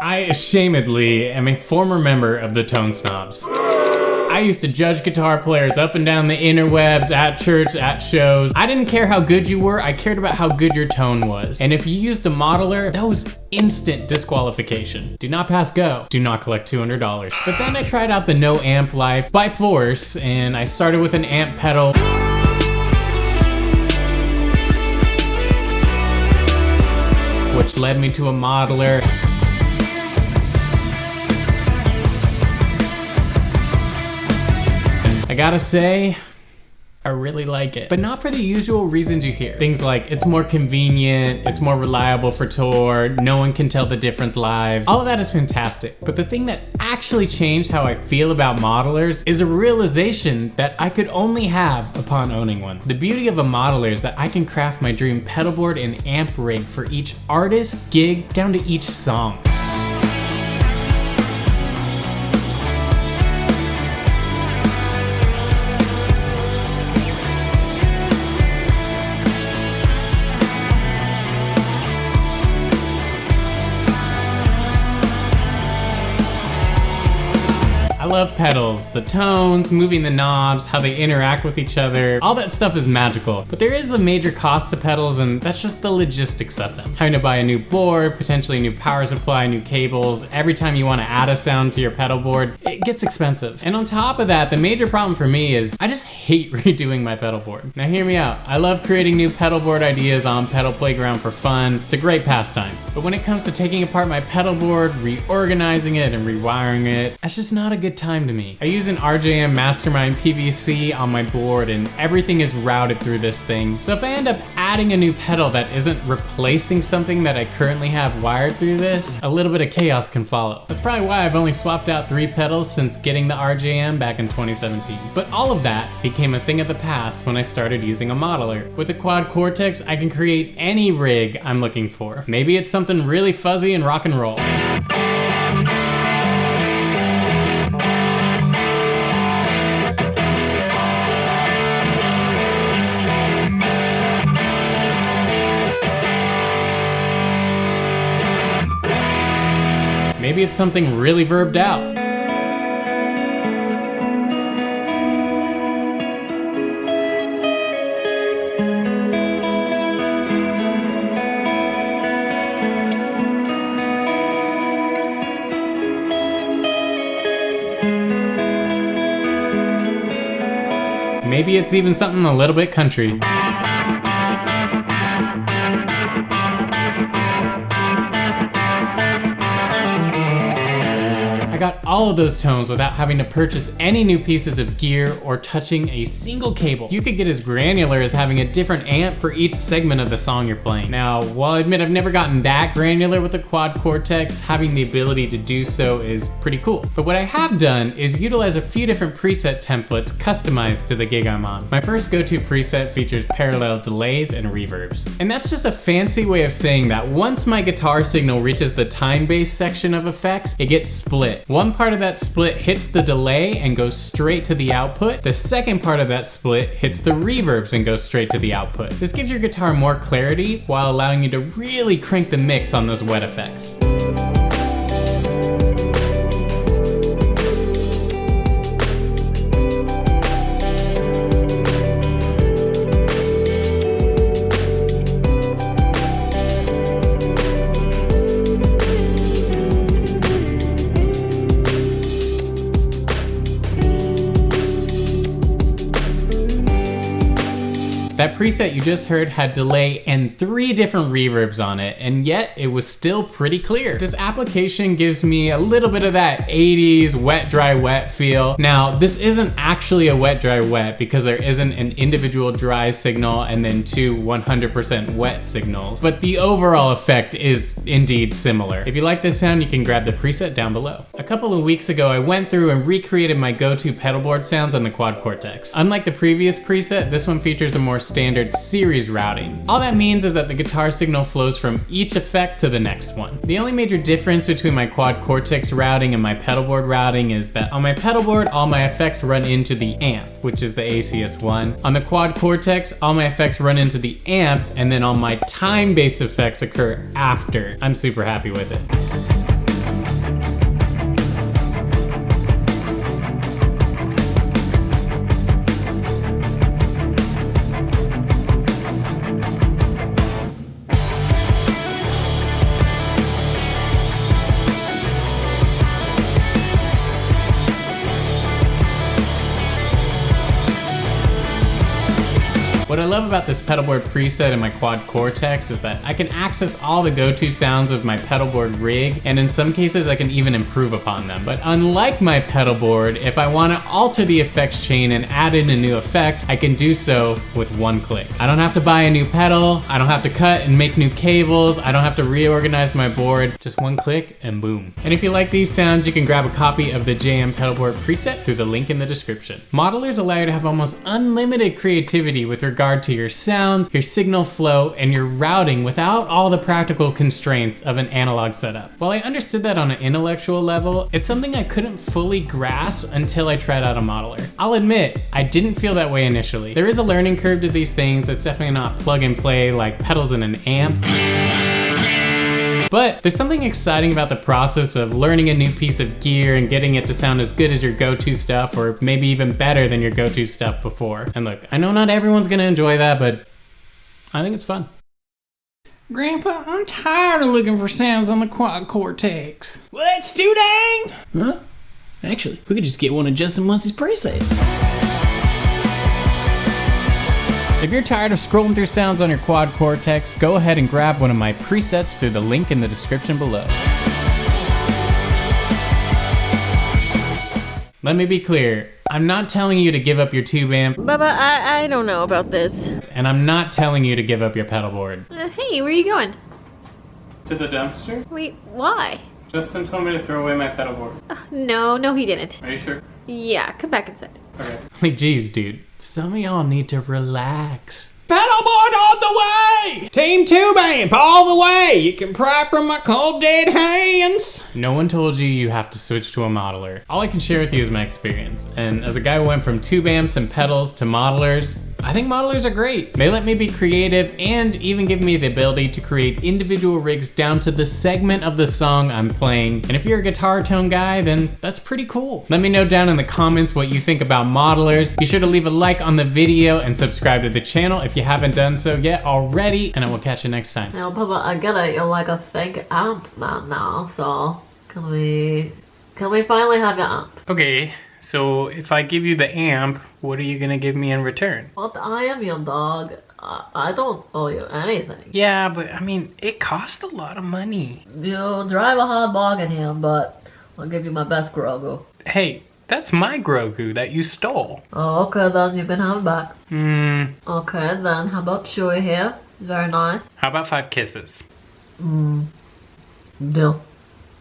I ashamedly am a former member of the Tone Snobs. I used to judge guitar players up and down the interwebs, at church, at shows. I didn't care how good you were, I cared about how good your tone was. And if you used a modeler, that was instant disqualification. Do not pass go. Do not collect $200. But then I tried out the no amp life by force, and I started with an amp pedal. Which led me to a modeler. I gotta say, I really like it. But not for the usual reasons you hear. Things like, it's more convenient, it's more reliable for tour, no one can tell the difference live. All of that is fantastic. But the thing that actually changed how I feel about modelers is a realization that I could only have upon owning one. The beauty of a modeler is that I can craft my dream pedalboard and amp rig for each artist, gig, down to each song. I love pedals, the tones, moving the knobs, how they interact with each other. All that stuff is magical, but there is a major cost to pedals, and that's just the logistics of them. Having to buy a new board, potentially a new power supply, new cables. Every time you want to add a sound to your pedal board, it gets expensive. And on top of that, the major problem for me is I just hate redoing my pedal board. Now hear me out. I love creating new pedal board ideas on Pedal Playground for fun. It's a great pastime. But when it comes to taking apart my pedal board, reorganizing it and rewiring it, that's just not a good time to me. I use an RJM Mastermind PVC on my board, and everything is routed through this thing. So if I end up adding a new pedal that isn't replacing something that I currently have wired through this, a little bit of chaos can follow. That's probably why I've only swapped out 3 pedals since getting the RJM back in 2017. But all of that became a thing of the past when I started using a modeler. With the Quad Cortex, I can create any rig I'm looking for. Maybe it's something really fuzzy and rock and roll. Maybe it's something really verbed out. Maybe it's even something a little bit country. I got all of those tones without having to purchase any new pieces of gear or touching a single cable. You could get as granular as having a different amp for each segment of the song you're playing. Now, while I admit I've never gotten that granular with the Quad Cortex, having the ability to do so is pretty cool. But what I have done is utilize a few different preset templates customized to the gig I'm on. My first go-to preset features parallel delays and reverbs. And that's just a fancy way of saying that once my guitar signal reaches the time-based section of effects, it gets split. One part of that split hits the delay and goes straight to the output. The second part of that split hits the reverbs and goes straight to the output. This gives your guitar more clarity while allowing you to really crank the mix on those wet effects. That preset you just heard had delay and 3 different reverbs on it, and yet it was still pretty clear. This application gives me a little bit of that 80s wet, dry, wet feel. Now, this isn't actually a wet, dry, wet because there isn't an individual dry signal and then 2 100% wet signals, but the overall effect is indeed similar. If you like this sound, you can grab the preset down below. A couple of weeks ago, I went through and recreated my go-to pedalboard sounds on the Quad Cortex. Unlike the previous preset, this one features a more standard series routing. All that means is that the guitar signal flows from each effect to the next one. The only major difference between my Quad Cortex routing and my pedalboard routing is that on my pedalboard, all my effects run into the amp, which is the ACS1. On the Quad Cortex, all my effects run into the amp, and then all my time-based effects occur after. I'm super happy with it. What I love about this pedalboard preset in my Quad Cortex is that I can access all the go-to sounds of my pedalboard rig, and in some cases I can even improve upon them. But unlike my pedalboard, if I want to alter the effects chain and add in a new effect, I can do so with one click. I don't have to buy a new pedal, I don't have to cut and make new cables, I don't have to reorganize my board, just one click and boom. And if you like these sounds, you can grab a copy of the JM Pedalboard preset through the link in the description. Modelers allow you to have almost unlimited creativity with regard to your sounds, your signal flow, and your routing without all the practical constraints of an analog setup. While I understood that on an intellectual level, it's something I couldn't fully grasp until I tried out a modeler. I'll admit, I didn't feel that way initially. There is a learning curve to these things. It's definitely not plug and play like pedals in an amp. But there's something exciting about the process of learning a new piece of gear and getting it to sound as good as your go-to stuff, or maybe even better than your go-to stuff before. And look, I know not everyone's gonna enjoy that, but I think it's fun. Grandpa, I'm tired of looking for sounds on the Quad Cortex. Well, that's too dang! Huh? Actually, we could just get one of Justin Mussey's presets. If you're tired of scrolling through sounds on your Quad Cortex, go ahead and grab one of my presets through the link in the description below. Let me be clear, I'm not telling you to give up your tube amp. Bubba, I don't know about this. And I'm not telling you to give up your pedalboard. Hey, where are you going? To the dumpster? Wait, why? Justin told me to throw away my pedalboard. No, he didn't. Are you sure? Yeah, come back inside. Okay. Like, geez, dude. Some of y'all need to relax. Pedalboard all the way! Team Tube Amp all the way! You can pry from my cold dead hands! No one told you have to switch to a modeler. All I can share with you is my experience. And as a guy who went from tube amps and pedals to modelers, I think modelers are great. They let me be creative and even give me the ability to create individual rigs down to the segment of the song I'm playing. And if you're a guitar tone guy, then that's pretty cool. Let me know down in the comments what you think about modelers. Be sure to leave a like on the video and subscribe to the channel if you haven't done so yet already, and I will catch you next time. Now, Papa, I get it. You're like a fake amp man now, so can we finally have your amp? Okay, so if I give you the amp, what are you gonna give me in return? What? I am your dog. I don't owe you anything. Yeah, but I mean, it costs a lot of money. You drive a hard bargain here, but I'll give you my best Grogu. Hey, that's my Grogu that you stole. Oh, okay, then you can have it back. Okay, then how about Chewie here? Very nice. How about 5 kisses? Deal.